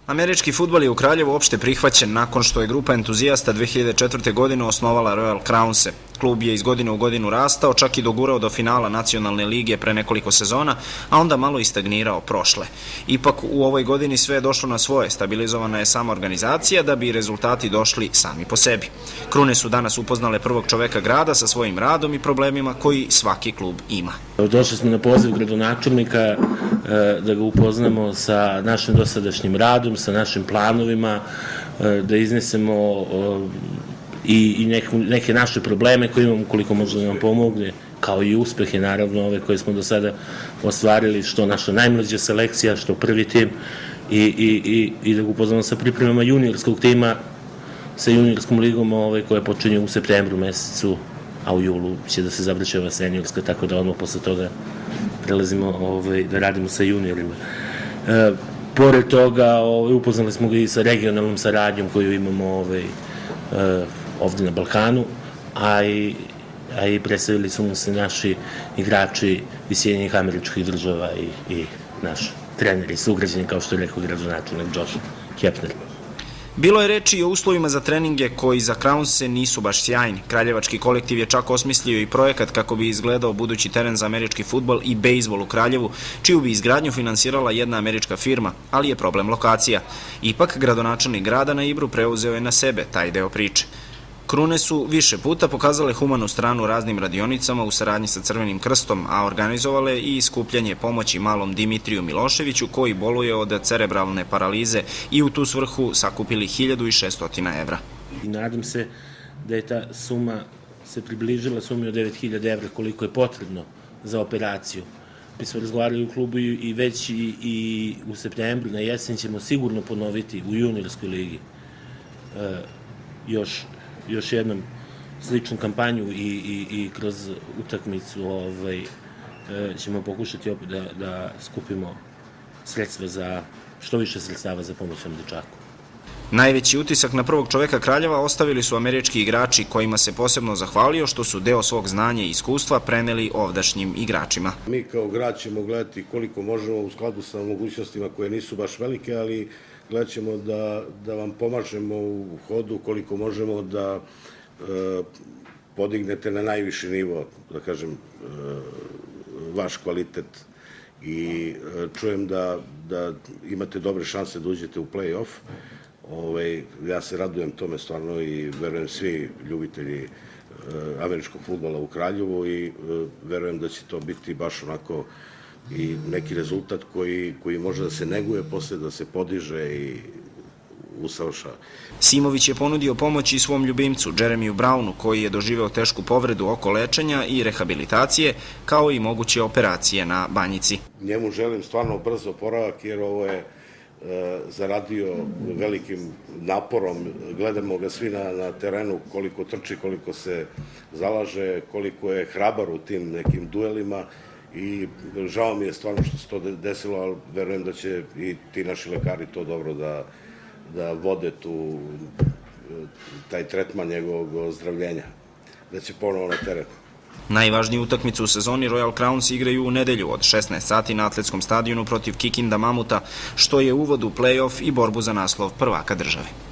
Američki fudbal je u Kraljevu opšte prihvaćen nakon što je grupa entuzijasta 2004. godine osnovala Royal Crownse. Klub je iz godine u godinu rastao, čak i dogurao do finala nacionalne lige pre nekoliko sezona, a onda malo i stagnirao prošle. Ipak u ovoj godini sve je došlo na svoje, stabilizovana je sama organizacija da bi rezultati došli sami po sebi. Krune su danas upoznale prvog čoveka grada sa svojim radom i problemima koji svaki klub ima. Došli smo na poziv gradonačelnika da ga upoznamo sa našim dosadašnjim radom, sa našim planovima, da iznesemo i neke naše probleme koje imamo, koliko može da nam pomogne, kao i uspehe, naravno, ove koje smo do sada ostvarili, što naša najmlađa selekcija, što prvi tim, i da ga upoznamo sa pripremama juniorskog tima, sa juniorskom ligom koja počinje u septembru mesecu, a u julu će da se završava seniorska, tako da odmah posle toga prelazimo da radimo sa juniorima. Pored toga, upoznali smo ga i sa regionalnom saradnjom koju imamo ovde na Balkanu, a i predstavili su mu se naši igrači iz Sjedinjenih Američkih Država i naš trener i sugrađanin, kao što je rekao gradonačelnik Josh Hepner. Bilo je reči i o uslovima za treninge koji za Crownse nisu baš sjajni. Kraljevački kolektiv je čak osmislio i projekat kako bi izgledao budući teren za američki fudbal i bejzbol u Kraljevu, čiju bi izgradnju finansirala jedna američka firma, ali je problem lokacija. Ipak, gradonačelnik grada na Ibru preuzeo je na sebe taj deo priče. Krune su više puta pokazale humanu stranu raznim radionicama u saradnji sa Crvenim krstom, a organizovale i skupljanje pomoći malom Dimitriju Miloševiću koji boluje od cerebralne paralize i u tu svrhu sakupili 1600 evra. I nadam se da je ta suma se približila sumi od 9000 evra koliko je potrebno za operaciju. Mi smo razgovarali u klubu i već i u septembru, na jesen ćemo sigurno ponoviti u juniorskoj ligi još jednom sličnu kampanju i kroz utakmicu ćemo pokušati opet da skupimo sredstva za, što više sredstava za pomoć nam dečaku. Najveći utisak na prvog čoveka Kraljeva ostavili su američki igrači kojima se posebno zahvalio što su deo svog znanja i iskustva preneli ovdašnjim igračima. Mi kao grad ćemo gledati koliko možemo u skladu sa mogućnostima koje nisu baš velike, ali gledat ćemo da vam pomažemo u hodu koliko možemo da podignete na najviši nivo, da kažem, vaš kvalitet i čujem da imate dobre šanse da uđete u play-off. Ja se radujem tome stvarno i verujem svi ljubitelji američkog fudbala u Kraljevu i verujem da će to biti baš onako i neki rezultat koji može da se neguje posle, da se podiže i usavršava. Simović je ponudio pomoć i svom ljubimcu, Jeremiju Brownu, koji je doživeo tešku povredu oko lečenja i rehabilitacije, kao i moguće operacije na Banjici. Njemu želim stvarno brz oporavak jer ovo je zaradio velikim naporom. Gledamo ga svi na terenu koliko trči, koliko se zalaže, koliko je hrabar u tim nekim duelima i žao mi je stvarno što se to desilo, ali verujem da će i ti naši lekari to dobro da vode taj tretman njegovog ozdravljenja, da će ponovo na teren. Najvažniju utakmicu u sezoni Royal Crowns igraju u nedelju od 16 sati na atletskom stadionu protiv Kikinda Mamuta, što je uvod u play-off i borbu za naslov prvaka države.